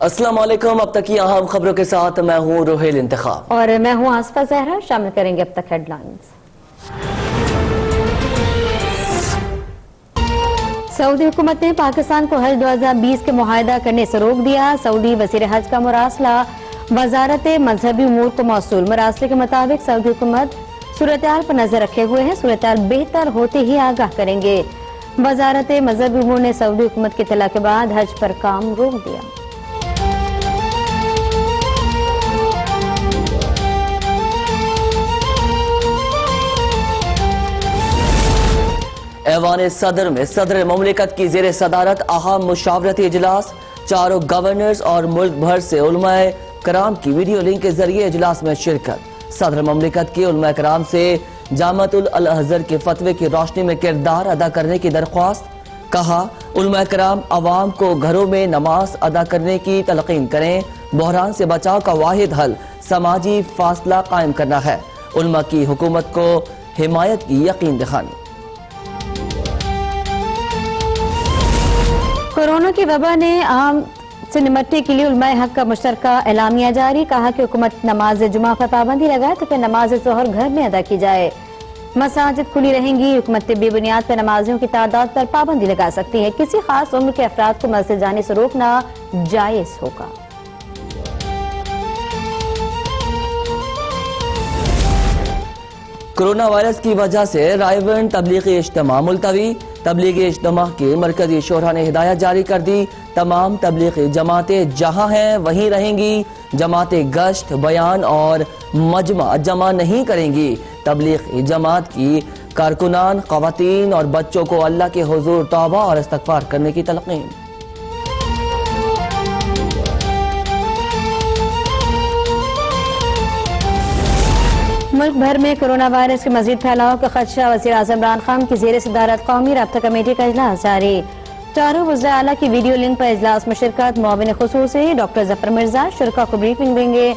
السلام علیکم، اب تک کی اہم خبروں کے ساتھ میں ہوں روحیل انتخاب اور میں ہوں آصفہ زہرا. شامل کریں گے اب تک ہیڈ لائنز. سعودی حکومت نے پاکستان کو حج 2020 کے معاہدہ کرنے سے روک دیا. سعودی وزیر حج کا مراسلہ وزارت مذہبی امور کو موصول. مراسلے کے مطابق سعودی حکومت صورتحال پر نظر رکھے ہوئے ہیں. صورتحال بہتر ہوتے ہی آگاہ کریں گے. وزارت مذہبی امور نے سعودی حکومت کی اطلاع کے بعد حج پر کام روک دیا. ایوان صدر میں صدر مملکت کی زیر صدارت اہم مشاورتی اجلاس. چاروں گورنرز اور ملک بھر سے علماء کرام کی ویڈیو لنک کے ذریعے اجلاس میں شرکت. صدر مملکت کی علماء کرام سے جامعۃ الازہر کے فتوے کی روشنی میں کردار ادا کرنے کی درخواست. کہا علماء کرام عوام کو گھروں میں نماز ادا کرنے کی تلقین کریں. بحران سے بچاؤ کا واحد حل سماجی فاصلہ قائم کرنا ہے. علماء کی حکومت کو حمایت کی یقین دکھانی. کورونا کی وبا نے عام سے نمٹنے کے لیے علماء حق کا مشترکہ اعلامیہ جاری. کہا کہ حکومت نماز جمعہ پر پابندی لگائے تو پھر نماز ظہر گھر میں ادا کی جائے. مساجد کھلی رہیں گی. حکومت طبی بنیاد پر نمازیوں کی تعداد پر پابندی لگا سکتی ہے. کسی خاص عمر کے افراد کو مسجد جانے سے روکنا جائز ہوگا. کورونا وائرس کی وجہ سے رائیون تبلیغی اجتماع ملتوی. تبلیغی اجتماع کی مرکزی شورا نے ہدایت جاری کر دی. تمام تبلیغی جماعتیں جہاں ہیں وہیں رہیں گی. جماعتیں گشت، بیان اور مجمع جمع نہیں کریں گی. تبلیغی جماعت کی کارکنان، خواتین اور بچوں کو اللہ کے حضور توبہ اور استغفار کرنے کی تلقین. ملک بھر میں کورونا وائرس کے مزید پھیلاؤ کا خدشہ. وزیر اعظم عمران خان کی زیر صدارت قومی رابطہ کمیٹی کا اجلاس جاری. چاروں وزراء اعلیٰ کی ویڈیو لنک پر اجلاس میں شرکت. معاون خصوصی ڈاکٹر ظفر مرزا شرکاء کو بریفنگ دیں گے.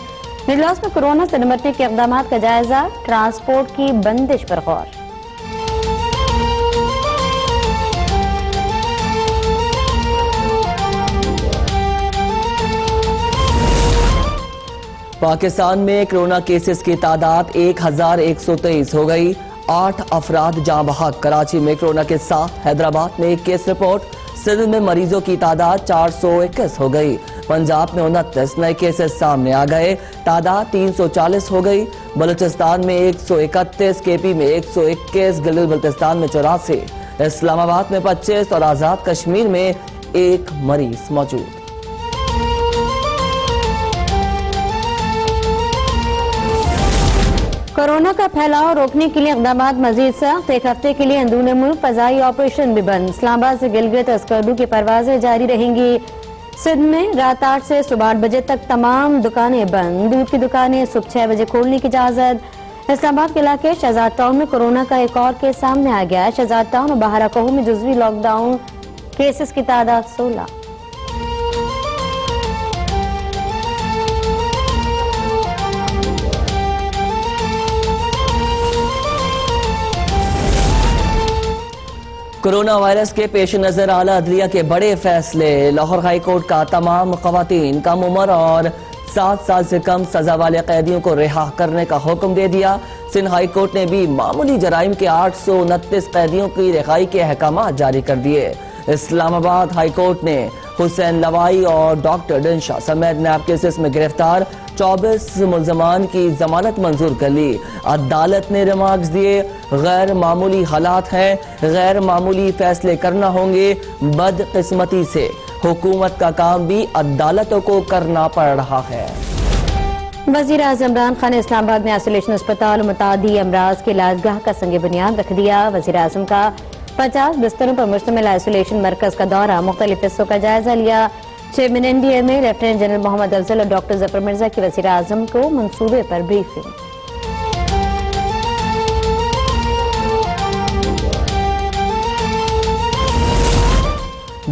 اجلاس میں کورونا سے نمٹنے کے اقدامات کا جائزہ. ٹرانسپورٹ کی بندش پر غور. پاکستان میں کرونا کیسز کی تعداد 1123 ہو گئی. 8 افراد جاں بحق. کراچی میں کرونا کے 7. حیدرآباد میں 1 کیس رپورٹ. سندھ میں مریضوں کی تعداد 421 ہو گئی. پنجاب میں 29 نئے کیسز سامنے آ گئے. تعداد 340 ہو گئی. بلوچستان میں 131. کے پی میں 121. گلگت بلتستان میں 84. اسلام آباد میں 25 اور آزاد کشمیر میں 1 مریض موجود. کورونا کا پھیلاؤ روکنے کے لیے اقدامات مزید سخت. 1 ہفتے کے لیے اندرون ملک فضائی آپریشن بھی بند. اسلام آباد سے گلگت اور اسکردو کی پروازیں جاری رہیں گی. سندھ میں رات 8 سے صبح 8 بجے تک تمام دکانیں بند. دودھ کی دکانیں صبح 6 بجے کھولنے کی اجازت. اسلام آباد کے علاقے شہزاد ٹاؤن میں کورونا کا ایک اور کیس سامنے آ گیا ہے. شہزاد ٹاؤن اور بہارا کہو میں جزوی لاک ڈاؤن. کیسز کی تعداد 16. کورونا وائرس کے پیش نظر اعلیٰ عدلیہ کے بڑے فیصلے. لاہور ہائی کورٹ کا تمام خواتین کم عمر اور 7 سال سے کم سزا والے قیدیوں کو رہا کرنے کا حکم دے دیا. سندھ ہائی کورٹ نے بھی معمولی جرائم کے 829 قیدیوں کی رہائی کے احکامات جاری کر دیے. اسلام آباد ہائی کورٹ نے حسین لوائی اور ڈاکٹر ڈنشا سمیت نیب کیسز میں گرفتار 24 ملزمان کی ضمانت منظور کر لی. عدالت نے ریمارکس دیے غیر معمولی حالات ہیں، غیر معمولی فیصلے کرنا ہوں گے. بدقسمتی سے حکومت کا کام بھی عدالتوں کو کرنا پڑ رہا ہے. وزیر اعظم عمران خان نے اسلام آباد میں آئسولیشن اسپتال اور متعدی امراض کے علاج گاہ کا سنگ بنیاد رکھ دیا. وزیر اعظم کا 50 بستروں پر مشتمل آئسولیشن مرکز کا دورہ. مختلف حصوں کا جائزہ لیا. چیئرمین این ڈی اے میں لیفٹیننٹ جنرل محمد افضل اور ڈاکٹر ظفر مرزا کی وزیر اعظم کو منصوبے پر بریفنگ.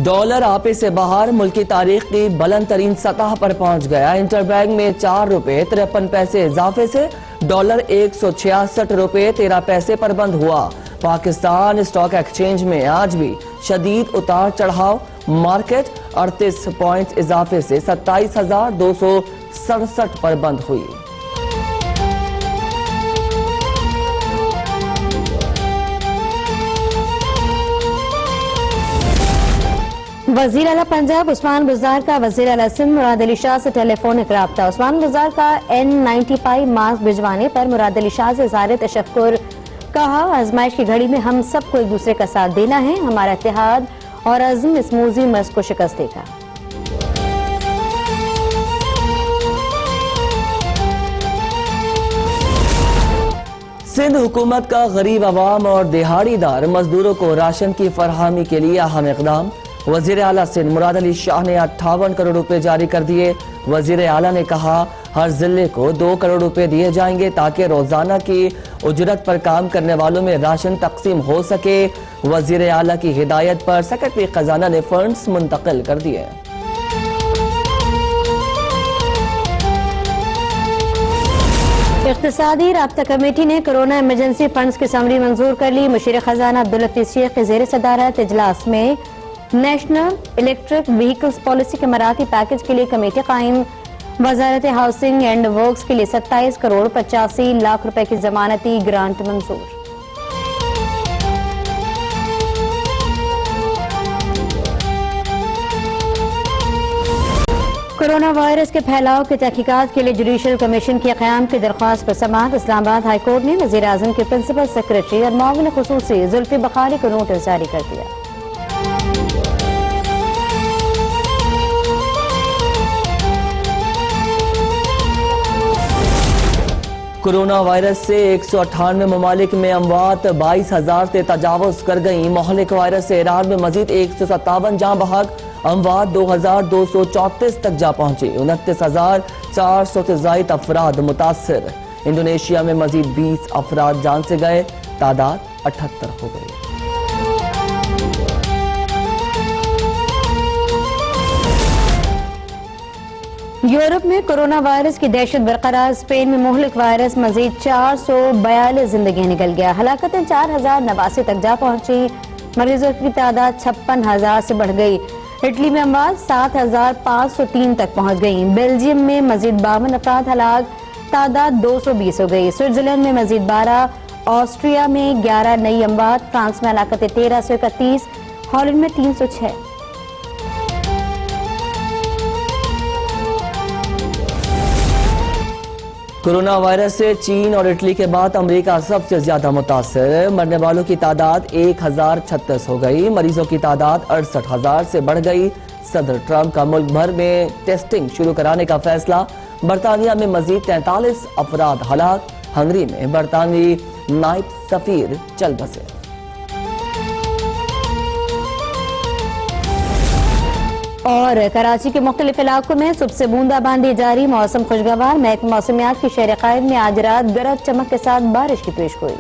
ڈالر آپے سے باہر. ملکی تاریخ کی بلند ترین سطح پر پہنچ گیا. انٹر بینک میں 4 روپے 53 پیسے اضافے سے ڈالر 166 روپے 13 پیسے پر بند ہوا. پاکستان اسٹاک ایکسچینج میں آج بھی شدید اتار چڑھاؤ. مارکیٹ 38 پوائنٹ اضافے سے 27,267 پر بند ہوئی۔ وزیر اعلیٰ پنجاب عثمان بزدار کا وزیر اعلیٰ سندھ مراد علی شاہ سے ٹیلی فونک رابطہ۔ عثمان بزدار کا N95 ماسک بھجوانے پر مراد علی شاہ سے اظہار تشکر۔ کہا آزمائش کی گھڑی میں ہم سب کو ایک دوسرے کا ساتھ دینا ہے، ہمارا اتحاد اور عزم اس موذی مرض کو شکست دے گا۔ سندھ حکومت کا غریب عوام اور دہاڑی دار مزدوروں کو راشن کی فراہمی کے لیے اہم اقدام۔ وزیر اعلیٰ سندھ مراد علی شاہ نے 58 کروڑ روپے جاری کر دیے۔ وزیر اعلیٰ نے کہا ہر ضلع کو 2 کروڑ روپے دیے جائیں گے تاکہ روزانہ کی اجرت پر کام کرنے والوں میں راشن تقسیم ہو سکے۔ وزیر اعلیٰ کی ہدایت پر سیکرٹری خزانہ نے فنڈز منتقل کر دیے۔ اقتصادی رابطہ کمیٹی نے کرونا ایمرجنسی فنڈز کی سمری منظور کر لی۔ مشیر خزانہ عبداللطیف شیخ کے زیر صدارت اجلاس میں نیشنل الیکٹرک وہیکلز پالیسی کے مراعاتی پیکج کے لیے کمیٹی قائم۔ وزارت ہاؤسنگ اینڈ ورکس کے لیے 27 کروڑ 85 لاکھ روپے کی ضمانتی گرانٹ منظور۔ کورونا وائرس کے پھیلاؤ کی تحقیقات کے لیے جوڈیشل کمیشن کے قیام کی درخواست پر سماعت۔ اسلام آباد ہائی کورٹ نے وزیر اعظم کے پرنسپل سیکرٹری اور معاون خصوصی زلفی بخاری کو نوٹس جاری کر دیا۔ کورونا وائرس سے 198 ممالک میں اموات 22,000 سے تجاوز کر گئیں۔ مہلک وائرس سے ایران میں مزید 157 جاں بحق، اموات 2,234 تک جا پہنچی۔ 29,400 سے زائد افراد متاثر۔ انڈونیشیا میں مزید 20 افراد جان سے گئے، تعداد 78 ہو گئی۔ یورپ میں کورونا وائرس کی دہشت برقرار۔ اسپین میں مہلک وائرس مزید 442 زندگیاں نکل گیا۔ ہلاکتیں 4,089 تک جا پہنچی۔ مریضوں کی تعداد 56,000 سے بڑھ گئی۔ اٹلی میں اموات 7,503 تک پہنچ گئیں۔ بیلجیم میں مزید 52 افراد ہلاک، تعداد 220 ہو گئی۔ سوئٹزرلینڈ میں مزید 12، آسٹریا میں 11 نئی اموات، فرانس میں ہلاکتیں 1331، ہالینڈ میں 306۔ کورونا وائرس سے چین اور اٹلی کے بعد امریکہ سب سے زیادہ متاثر۔ مرنے والوں کی تعداد 1,036 ہو گئی۔ مریضوں کی تعداد 68,000 سے بڑھ گئی۔ صدر ٹرمپ کا ملک بھر میں ٹیسٹنگ شروع کرانے کا فیصلہ۔ برطانیہ میں مزید 43 افراد ہلاک۔ ہنگری میں برطانوی نائب سفیر چل بسے۔ اور کراچی کے مختلف علاقوں میں صبح سے بوندا باندی جاری، موسم خوشگوار۔ محکمہ موسمیات کی شہر قائد میں آج رات گرج چمک کے ساتھ بارش کی پیشگوئی۔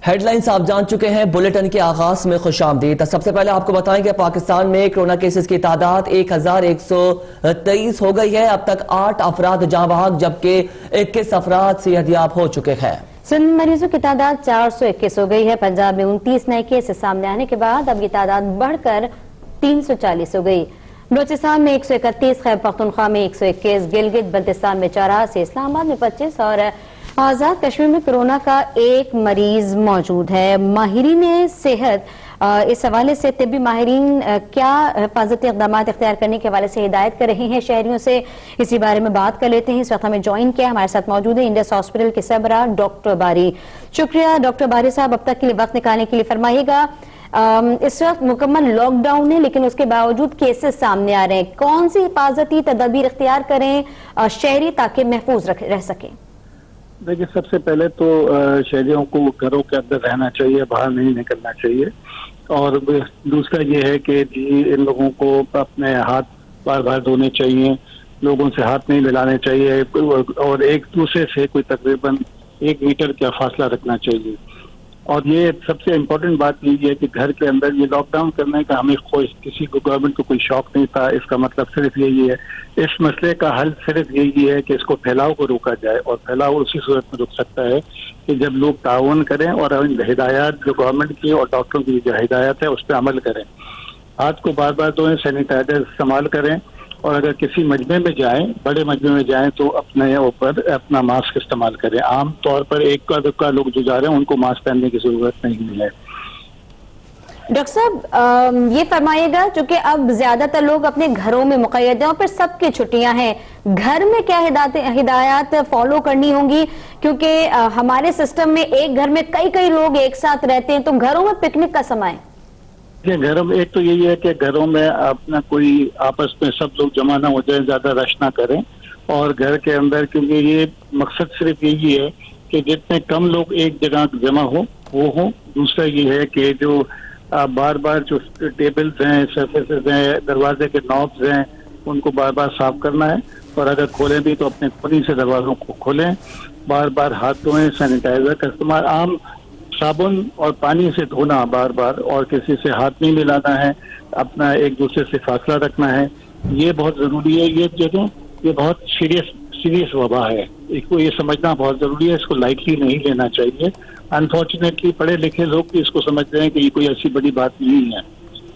ہیڈ لائنز آپ جان چکے ہیں، بلیٹن کے آغاز میں خوش آمدید۔ سب سے پہلے آپ کو بتائیں کہ پاکستان میں کرونا کیسز کی تعداد 1,123 ہو گئی ہے۔ اب تک 8 افراد جاں بحق جبکہ 21 افراد صحت یاب ہو چکے ہیں۔ سندھ مریضوں کی تعداد 421 ہو گئی ہے۔ پنجاب میں 29 نئے کیسز سامنے آنے کے بعد اب یہ تعداد بڑھ کر 340 ہو گئی۔ بلوچستان میں 131، خیبر پختونخوا میں 121، گلگت بلتستان میں 84، اسلام آباد میں 25 اور آزاد کشمیر میں کرونا کا 1 مریض موجود ہے۔ ماہرین صحت اس حوالے سے طبی ماہرین کیا حفاظتی اقدامات اختیار کرنے کے حوالے سے ہدایت کر رہے ہیں شہریوں سے، اسی بارے میں بات کر لیتے ہیں۔ اس وقت ہمیں جوائن کیا، ہمارے ساتھ موجود ہے انڈس ہاسپٹل کے سربراہ ڈاکٹر باری۔ شکریہ ڈاکٹر باری صاحب، اب تک کے لیے وقت نکالنے کے لیے فرمائیے گا، اس وقت مکمل لاک ڈاؤن ہے لیکن اس کے باوجود کیسز سامنے آ رہے ہیں، کون سی حفاظتی تدابیر اختیار کریں شہری تاکہ محفوظ رہ سکیں؟ دیکھیے، سب سے پہلے تو شہریوں کو گھروں کے اندر رہنا چاہیے، باہر نہیں نکلنا چاہیے، اور دوسرا یہ ہے کہ ان لوگوں کو اپنے ہاتھ بار بار دھونے چاہیے، لوگوں سے ہاتھ نہیں ملانے چاہیے، اور ایک دوسرے سے کوئی تقریباً 1 میٹر کا فاصلہ رکھنا چاہیے۔ اور یہ سب سے امپورٹنٹ بات یہی ہے کہ گھر کے اندر یہ لاک ڈاؤن کرنے کا ہمیں کسی کو گورنمنٹ کو کوئی شوق نہیں تھا. اس کا مطلب صرف یہی ہے, اس مسئلے کا حل صرف یہی ہے کہ اس کو پھیلاؤ کو روکا جائے, اور پھیلاؤ اسی صورت میں رک سکتا ہے کہ جب لوگ تعاون کریں اور ہدایات جو گورنمنٹ کی اور ڈاکٹروں کی جو ہدایت ہے اس پہ عمل کریں. ہاتھ کو بار بار دھوئیں, سینیٹائزر استعمال کریں, اور اگر کسی مجمع میں جائیں, بڑے مجمع میں جائیں, تو اپنے اوپر اپنا ماسک استعمال کریں. عام طور پر ایک کا دکا لوگ جو جا رہے ہیں ان کو ماسک پہننے کی ضرورت نہیں ہے. ڈاکٹر صاحب یہ فرمائیے گا, چونکہ اب زیادہ تر لوگ اپنے گھروں میں مقید ہیں اور پھر سب کی چھٹیاں ہیں, گھر میں کیا ہدایات فالو کرنی ہوں گی؟ کیونکہ ہمارے سسٹم میں ایک گھر میں کئی لوگ ایک ساتھ رہتے ہیں, تو گھروں میں پکنک کا سمے ہے. گھروں میں ایک تو یہی ہے کہ گھروں میں اپنا کوئی آپس میں سب لوگ جمع نہ ہو جائیں, زیادہ رش نہ کریں, اور گھر کے اندر کیونکہ یہ مقصد صرف یہی ہے کہ جتنے کم لوگ ایک جگہ جمع ہو وہ ہوں. دوسرا یہ ہے کہ جو بار بار جو ٹیبلز ہیں, سرفیسز ہیں, دروازے کے نابز ہیں, ان کو بار بار صاف کرنا ہے, اور اگر کھولیں بھی تو اپنے خود ہی سے دروازوں کو کھولیں, بار بار ہاتھ دھوئیں, سینیٹائزر کا استعمال, عام صابن اور پانی سے دھونا بار بار, اور کسی سے ہاتھ نہیں ملانا ہے, اپنا ایک دوسرے سے فاصلہ رکھنا ہے, یہ بہت ضروری ہے. یہ جگہ یہ بہت سیریس وبا ہے, اس کو یہ سمجھنا بہت ضروری ہے, اس کو لائٹلی نہیں لینا چاہیے. انفارچونیٹلی پڑھے لکھے لوگ بھی اس کو سمجھتے ہیں کہ یہ کوئی ایسی بڑی بات نہیں ہے.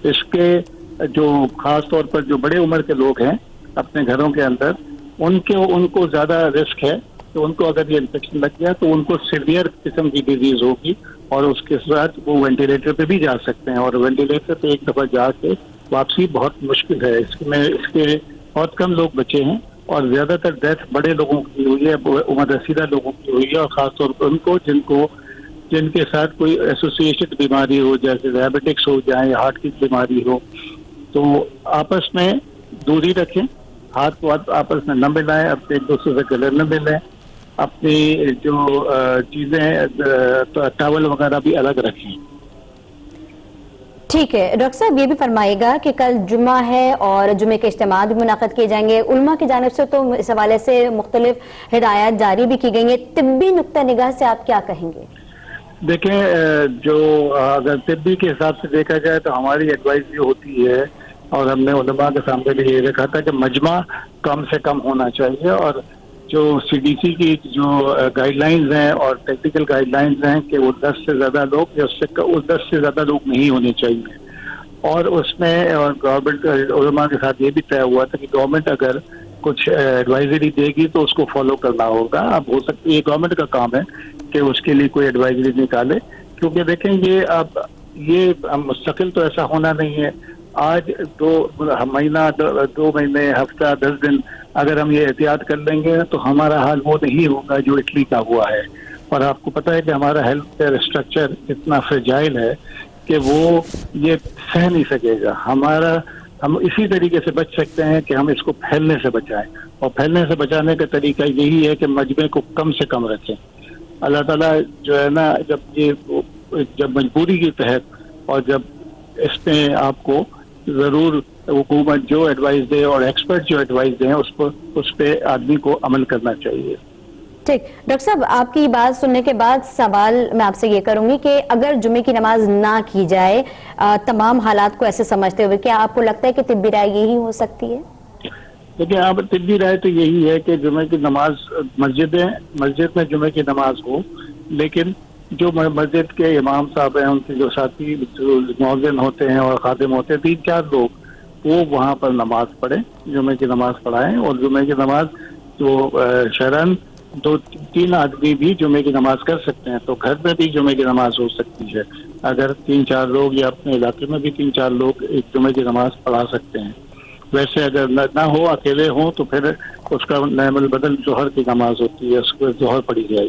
اس کے جو خاص طور پر جو بڑے عمر کے لوگ ہیں اپنے گھروں کے اندر, ان کو زیادہ رسک ہے کہ ان کو اگر یہ انفیکشن لگ گیا تو ان کو سیویئر قسم کی ڈیزیز ہوگی, اور اس کے ساتھ وہ وینٹیلیٹر پہ بھی جا سکتے ہیں, اور وینٹیلیٹر پہ ایک دفعہ جا کے واپسی بہت مشکل ہے. اس کے بہت کم لوگ بچے ہیں, اور زیادہ تر ڈیتھ بڑے لوگوں کی ہوئی ہے, عمر رسیدہ لوگوں کی ہوئی ہے, اور خاص طور پر ان کو جن کے ساتھ کوئی ایسوسیشن بیماری ہو, جیسے ڈائبٹکس ہو جائیں یا ہارٹ کی بیماری ہو. تو آپس میں دوری رکھیں, ہاتھ کو آپس میں نہ ملائیں, اپنے ایک دوسرے سے گلے نہ ملیں, اپنی جو چیزیں ٹاول وغیرہ بھی الگ رکھیں. ٹھیک ہے ڈاکٹر صاحب, یہ بھی فرمائے گا کہ کل جمعہ ہے اور جمعے کے اجتماعات بھی منعقد کیے جائیں گے. علماء کی جانب سے تو اس حوالے سے مختلف ہدایات جاری بھی کی گئی ہیں, طبی نقطہ نگاہ سے آپ کیا کہیں گے؟ دیکھیں, جو اگر طبی کے حساب سے دیکھا جائے تو ہماری ایڈوائز یہ ہوتی ہے, اور ہم نے علماء کے سامنے بھی یہ دیکھا تھا کہ مجمع کم سے کم ہونا چاہیے, اور جو CDC کی جو گائیڈ لائنز ہیں اور ٹیکنیکل گائیڈ لائنز ہیں کہ وہ 10 سے زیادہ لوگ یا 10 سے زیادہ لوگ نہیں ہونے چاہیے. اور اس میں گورنمنٹ علماء کے ساتھ یہ بھی طے ہوا تھا کہ گورنمنٹ اگر کچھ ایڈوائزری دے گی تو اس کو فالو کرنا ہوگا. اب ہو سکتا ہے یہ گورنمنٹ کا کام ہے کہ اس کے لیے کوئی ایڈوائزری نکالے, کیونکہ دیکھیں یہ مستقل تو ایسا ہونا نہیں ہے. آج 2 مہینہ 2 مہینے, ہفتہ, 10 دن اگر ہم یہ احتیاط کر لیں گے تو ہمارا حال وہ نہیں ہوگا جو اٹلی کا ہوا ہے. اور آپ کو پتہ ہے کہ ہمارا ہیلتھ کیئر اسٹرکچر اتنا فرجائل ہے کہ وہ یہ سہ نہیں سکے گا. ہم اسی طریقے سے بچ سکتے ہیں کہ ہم اس کو پھیلنے سے بچائیں, اور پھیلنے سے بچانے کا طریقہ یہی ہے کہ مجمع کو کم سے کم رکھیں. اللہ تعالیٰ جو ہے نا, جب مجبوری کے تحت اور جب اس میں آپ کو ضرور حکومت جو ایڈوائز دے اور ایکسپرٹ جو ایڈوائز دیں اس پہ آدمی کو عمل کرنا چاہیے. ٹھیک ڈاکٹر صاحب, آپ کی بات سننے کے بعد سوال میں آپ سے یہ کروں گی کہ اگر جمعے کی نماز نہ کی جائے تمام حالات کو ایسے سمجھتے ہوئے, کیا آپ کو لگتا ہے کہ طبی رائے یہی ہو سکتی ہے؟ دیکھیں, آپ طبی رائے تو یہی ہے کہ جمعے کی نماز مسجد میں جمعے کی نماز ہو, لیکن جو مسجد کے امام صاحب ہیں, ان کے جو ساتھی مؤذن ہوتے ہیں اور خادم ہوتے ہیں, 3-4 لوگ وہ وہاں پر نماز پڑھیں, جمعے کی نماز پڑھائیں. اور جمعے کی نماز جو شرعاً 2-3 آدمی بھی جمعے کی نماز کر سکتے ہیں, تو گھر میں بھی جمعے کی نماز ہو سکتی ہے. اگر 3-4 لوگ یا اپنے علاقے میں بھی 3-4 لوگ ایک جمعے کی نماز پڑھا سکتے ہیں. ویسے اگر نہ ہو, اکیلے ہوں, تو پھر اس کا نعم البدل ظہر کی نماز ہوتی ہے, اس کو ظہر پڑھی جائے.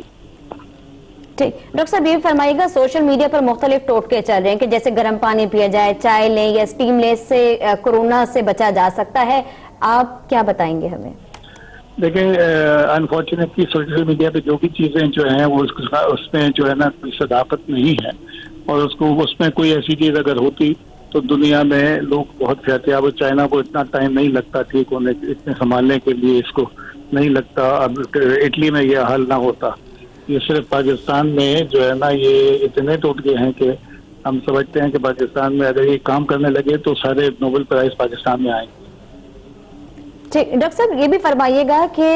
ٹھیک ڈاکٹر صاحب, یہ فرمائیے گا, سوشل میڈیا پر مختلف ٹوٹکے چل رہے ہیں کہ جیسے گرم پانی پیا جائے, چائے لیں یا اسٹیم لیں, اس سے کورونا سے بچا جا سکتا ہے. آپ کیا بتائیں گے ہمیں؟ دیکھیں, انفارچونیٹلی سوشل میڈیا پہ جو بھی چیزیں جو ہیں وہ اس میں جو ہے نا کوئی صداقت نہیں ہے, اور اس میں کوئی ایسی چیز اگر ہوتی تو دنیا میں لوگ بہت احتیاط. چائنا کو اتنا ٹائم نہیں لگتا ٹھیک ہونے اتنے سنبھالنے کے لیے, اس کو نہیں لگتا. اب اٹلی میں یہ حل نہ ہوتا, یہ صرف پاکستان میں جو ہے نا یہ اتنے ٹوٹ گئے ہیں کہ ہم سمجھتے ہیں کہ پاکستان میں اگر یہ کام کرنے لگے تو سارے نوبل پرائز پاکستان میں آئیں گے. ٹھیک ڈاکٹر صاحب یہ بھی فرمائیے گا کہ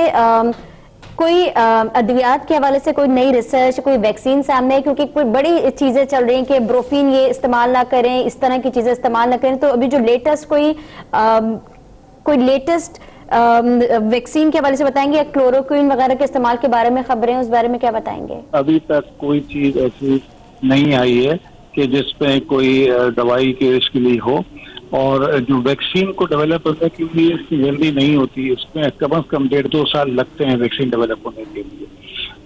کوئی ادویات کے حوالے سے کوئی نئی ریسرچ کوئی ویکسین سامنے ہے کیونکہ کوئی بڑی چیزیں چل رہی ہیں کہ بروفین یہ استعمال نہ کریں اس طرح کی چیزیں استعمال نہ کریں تو ابھی جو لیٹسٹ کوئی لیٹسٹ ویکسین کے حوالے سے بتائیں گے یا کلوروکوین وغیرہ کے استعمال کے بارے میں خبریں اس بارے میں کیا بتائیں گے؟ ابھی تک کوئی چیز ایسی نہیں آئی ہے کہ جس پہ کوئی دوائی کی رسک لی ہو اور جو ویکسین کو ڈیولپ کرنے کے لیے اس کی جلدی نہیں ہوتی اس میں کم از کم 1.5-2 سال لگتے ہیں ویکسین ڈیولپ ہونے کے لیے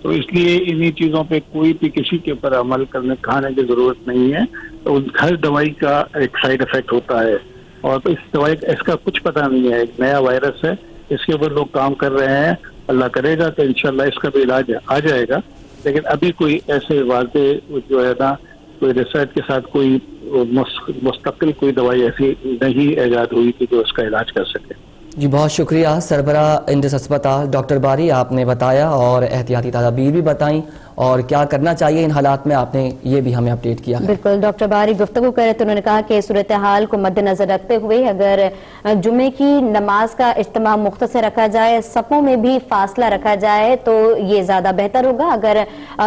تو اس لیے انہی چیزوں پہ کوئی بھی کسی کے اوپر عمل کھانے کی ضرورت نہیں ہے تو ہر دوائی کا ایک سائیڈ افیکٹ ہوتا ہے اور اس کا کچھ پتہ نہیں ہے ایک نیا وائرس ہے اس کے اوپر لوگ کام کر رہے ہیں اللہ کرے گا کہ انشاءاللہ اس کا بھی علاج آ جائے گا لیکن ابھی کوئی ایسے واضح جو ہے نا کوئی ریسرچ کے ساتھ کوئی مستقل کوئی دوائی ایسی نہیں ایجاد ہوئی کہ جو اس کا علاج کر سکے. جی بہت شکریہ سربراہ انڈس اسپتال ڈاکٹر باری آپ نے بتایا اور احتیاطی تدابیر بھی بتائیں اور کیا کرنا چاہیے ان حالات میں آپ نے یہ بھی ہمیں اپڈیٹ کیا. بالکل ڈاکٹر باری گفتگو کرے تو انہوں نے کہا کہ صورتحال کو مد نظر رکھتے ہوئے اگر جمعے کی نماز کا اجتماع مختصر رکھا جائے صفوں میں بھی فاصلہ رکھا جائے تو یہ زیادہ بہتر ہوگا. اگر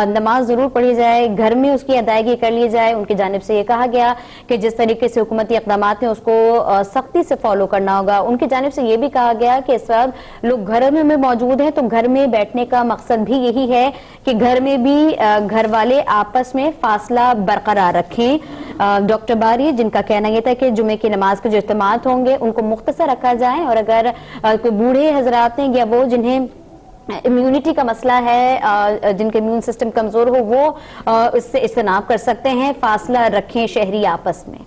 نماز ضرور پڑھی جائے گھر میں اس کی ادائیگی کر لی جائے. ان کی جانب سے یہ کہا گیا کہ جس طریقے سے حکومتی اقدامات ہیں اس کو سختی سے فالو کرنا ہوگا. ان کی جانب سے یہ بھی کہا گیا کہ اس وقت لوگ گھروں میں موجود ہیں تو گھر میں بیٹھنے کا مقصد بھی یہی ہے کہ گھر میں بھی گھر والے آپس میں فاصلہ برقرار رکھیں. ڈاکٹر باری جن کا کہنا یہ تھا کہ جمعے کی نماز کے جو اجتماعات ہوں گے ان کو مختصر رکھا جائے اور اگر کوئی بوڑھے حضرات ہیں یا وہ جنہیں امیونٹی کا مسئلہ ہے جن کے امیون سسٹم کمزور ہو وہ اس سے اجتناب کر سکتے ہیں. فاصلہ رکھیں شہری آپس میں.